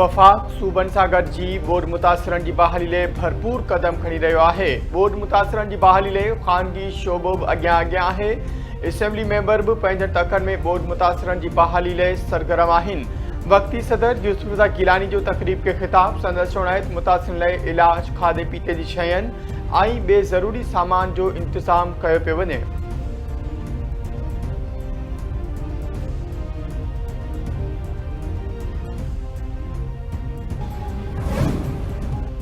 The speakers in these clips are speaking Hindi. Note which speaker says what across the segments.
Speaker 1: वफ़ाक़ सूबनि सां गॾु जी बोर्ड मुतासिरनि जी बहाली लाइ भरपूर क़दम खणी रहियो आहे। बोर्ड मुतासिरनि जी बहाली लाइ ख़ानगी शोबो बि अॻियां आहे। असेंबली मेंबर बि पंहिंजनि तकनि में बोर्ड मुतासिरनि जी बहाली लाइ सरगर्म आहिनि। वक़्ती सदर यूसुफ गिलानी जो तक़रीब खे ख़िताब संदसि चौणाइत मुतासिरनि लाइ इलाज, खाधे पीते जी शयुनि ऐं ॿिए ज़रूरी सामान जो इंतज़ाम कयो पियो वञे।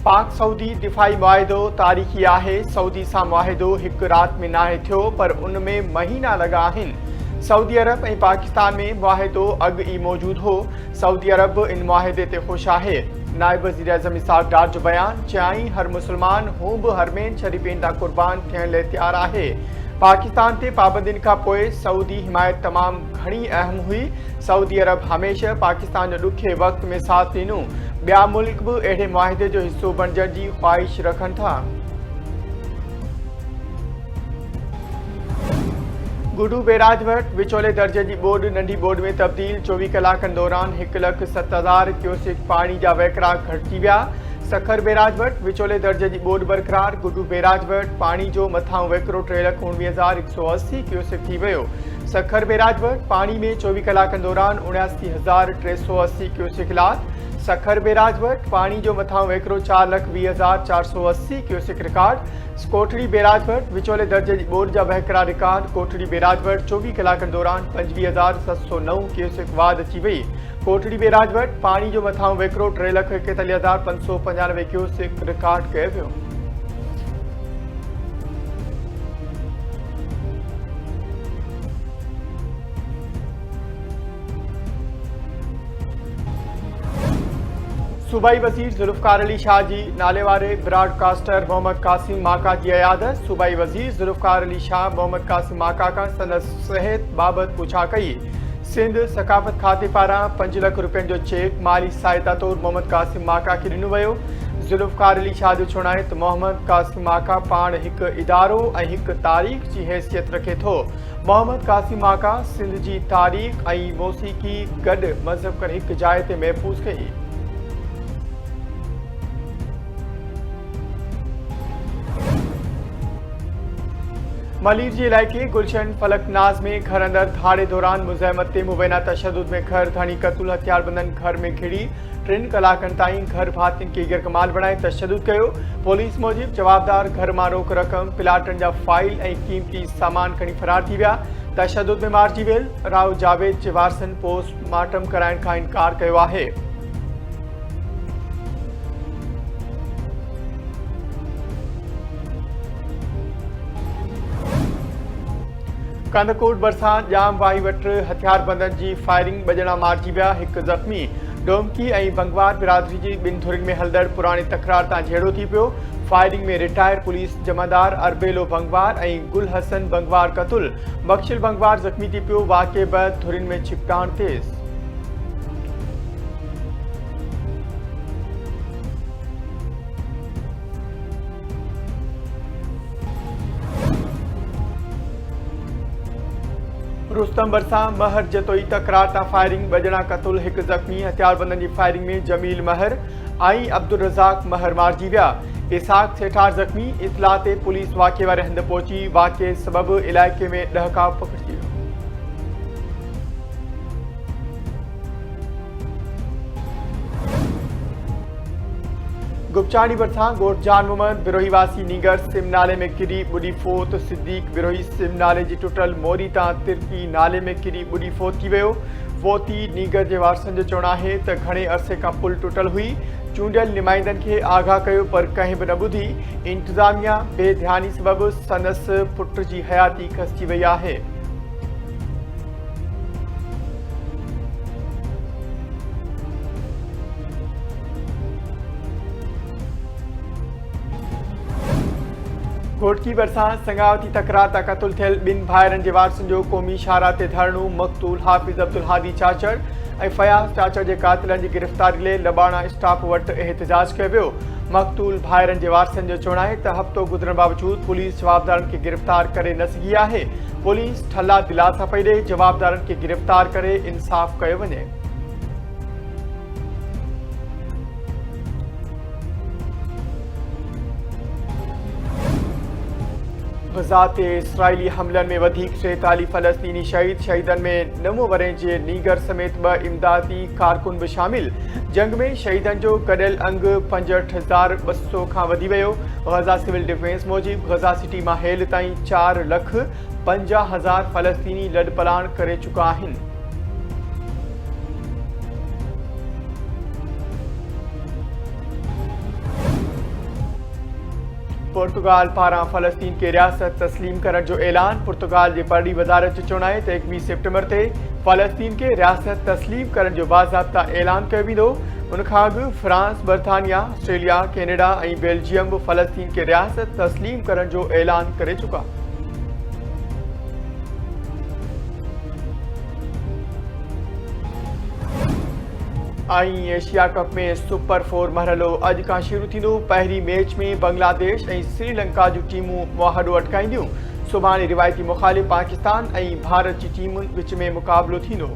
Speaker 1: पाक सऊदी दिफ़ाई मुआहिदो तारीख़ी आहे। सऊदी सां मुआहिदो हिकु राति में नाहे थियो, पर उन में महीना लॻा आहिनि। सऊदी अरब ऐं पाकिस्तान में मुआहिदो अॻु ई मौजूदु हो। सऊदी अरब इन मुआहिदे ते ख़ुशि आहे। नाइब वज़ीर आज़म इसाक डार जो बयान चयाईं, हर मुस्लमान हू बि हरमेन छॾी वेंदा क़ुर्बान थियण लाइ तयारु आहे। पाकिस्तान ते पाबंदियुनि खां पोइ सऊदी हिमायत तमामु घणी अहम हुई। सऊदी अरब हमेशह पाकिस्तान जो ॾुखे वक़्त में साथ ॾिनो। ॿिया मुल्क बि अहिड़े मुआहिदे जो हिसो बणजण जी ख़्वाहिश रखनि था। गुडू बैराज वटि विचोले दर्जे जी बोर्ड नंढी बोर्ड में तब्दील। 24 कलाकनि दौरान 1,07,000 क्यूसेक पाणी जा वहिकरा घटिजी विया। सखर बैराज वटि विचोले दर्जे जी बोर्ड बरक़रार। गुडू बैराज वटि पाणी जो मथां वहिकरो 3,19,180 क्यूसेक थी वियो। सखर बैराज वटि पाणी में 24 कलाकनि दौरान 79,380 क्यूसेक लाथ। सखर बैराज वटि पाणी जो मथां वहिकरो 4,20,480 क्यूसेक रिकॉर्ड। कोठड़ी बैराज वटि विचोले दर्जे जी बोर्ड जा वहिकरा रिकॉर्ड। कोठड़ी बैराज वटि 24 कलाकनि दौरान 25,709 क्यूसेक वाध अची वई। कोठड़ी बैराज वटि पाणी जो मथां वहिकरो 3,41,595 क्यूसेक रिकॉर्ड कयो वियो। सूबाई वज़ीर ज़ुल्फ़िकार अली शाह जी नाले वारे ब्रॉडकास्टर मोहम्मद कासिम माका जी अयादत। सूबाई वज़ीर ज़ुल्फ़िकार अली शाह मोहम्मद कासिम माका खां संदसि सिहत बाबति पुछा कई। सिंध सकाफ़त खाते पारां 5 लख रुपयनि जो चेक माली सहायता तौरु मोहम्मद कासिम माका खे ॾिनो वियो। ज़ुल्फ़िकार अली शाह जो चवणु मोहम्मद कासिम माका पाण हिकु इदारो ऐं हिकु तारीख़ जी हैसियत रखे थो। मोहम्मद कासिम माका सिंध जी तारीख़ ऐं मौसीक़ी गॾु मज़हब करे हिकु जाइ ते महफ़ूज़ कई। मलीर जे इलाइक़े गुलशन फलकनाज़ में घर अंदरि धाड़े दौरान मुज़ाहिमत ते मुबैना तशद्दुद में घर धणी क़तूल हथियारबंदनि घर में घिड़ी 3 कलाकनि ताईं घर भातियुनि खे यरकमाल बणाए तशद्दुद कयो। पुलिस मूजिबि जवाबदार घर मां रोक रक़म, प्लाटनि जा फाइल ऐं क़ीमती सामान खणी फरार थी विया। तशद्दुद में मारिजी वियल राव जावेद जे वारसनि पोस्टमार्टम कराइण खां इनकार कयो आहे। कंदकोट भरिसां जाम वाही वटि हथियारबंदनि जी फायरिंग 2 ॼणा मारिजी विया, 1 ज़ख़्मी। डोमकी ऐं बंगवार बिरादरी जी 2 धुरियुनि में हलंदड़ पुराणी तकरार तां झेड़ो थी पियो। फायरिंग में रिटायर पुलिस जमादार अरबेलो बंगवार ऐं गुल हसन बंगवार क़तूल। बख्शिल बंगवार ज़ख़्मी थी पियो। वाक़े बैदि धुरियुनि में छिपकाण तेज़। रुस्तम भरिसां महर जतोई तकरार तां फायरिंग 2 ॼणा क़तूल, 1 ज़ख़्मी। हथियारबंदनि जी फायरिंग में जमील महर ऐं अब्दुल रज़ाक महर मारिजी विया। इसाक सेठार ज़ख़्मी। इतला ते पुलिस वाक़े वारे हंधि पहुची। वाक़े सबबि इलाइक़े में ॾहकाव पकिड़िजी वियो। गुपचाणी भरिसां ॻोठ जान मोहम्मद बिरोही वासी नीगर सिम नाले में किरी ॿुॾी फोत। सिद्दीक बिरोही सिम नाले जी टुटल मोरी तां तिरकी नाले में किरी ॿुॾी फोत थी वियो। फोती नीगर जे वारसनि जो चवणु आहे त घणे अरसे खां पुल टुटल हुई। चूंडियल नुमाइंदनि खे आगाह कयो पर कंहिं बि न ॿुधी। इंतिज़ामिया बेध्यानी सबबि संदसि पुट जी हयाती खसिजी वई आहे। घोटकी भरिसां संगावती तकरार तां क़तूल थियल 2 भाइरनि जे वारसनि जो क़ौमी शाहरा ते धरणो। मक़तूल हाफ़िज़ अब्दुल हादी चाचड़ ऐं फयाज़ चाचड़ जे क़ातिलनि जी गिरफ़्तारी लाइ लबाणा स्टाफ वटि एहतिजाज कयो वियो। मक़तूल भाइरनि जे वारसनि जो चवणु आहे त हफ़्तो गुज़रण बावजूदि पुलिस जवाबदारनि खे गिरफ़्तार करे न सघी आहे। पुलिस ठला दिलासा पई ॾे जवाबदारनि खे गिरफ़्तार करे इंसाफ़ कयो वञे। गज़ा ते इसराइली हमलनि में वधीक 43 फ़लस्तीनी शहीदनि में 9 वरें जे नीगर समेत 2 इमदादी कारकुन भी शामिल। जंग में शहीदनि जो गॾियल अंग 65,200 खां वधी वियो। गज़ा सिविल डिफेंस मूजिबि गज़ा सिटी मां हेल ताईं 4,50,000 फ़लस्तीनी लॾपलाण करे चुका आहिनि। पुर्तगाल पारां फ़लस्तीन के रियासत तस्लीम करण जो ऐलान। पुर्तगाल जे परॾी वज़ारत जो चवणु आहे त 21 सेप्टेम्बर ते फ़लस्तीन के रियासत तस्लीम करण जो बाज़ाब्ता ऐलान कयो वेंदो। उन खां अॻु फ्रांस, बर्तानिया, ऑस्ट्रेलिया, कैनेडा ऐं बेल्जियम बि फ़लस्तीन के रियासत तस्लीम करण जो ऐलान करे चुका। एशिया कप में सुपर 4 मरहलो अॼु खां शुरू थींदो। पहिरीं मैच में बांग्लादेश ऐं श्रीलंका जूं टीमूं मुआहदो अटकाईंदियूं। सुभाणे रिवायती मुख़ालिफ़ पाकिस्तान ऐं भारत जी टीमुनि विच में मुक़ाबिलो थींदो।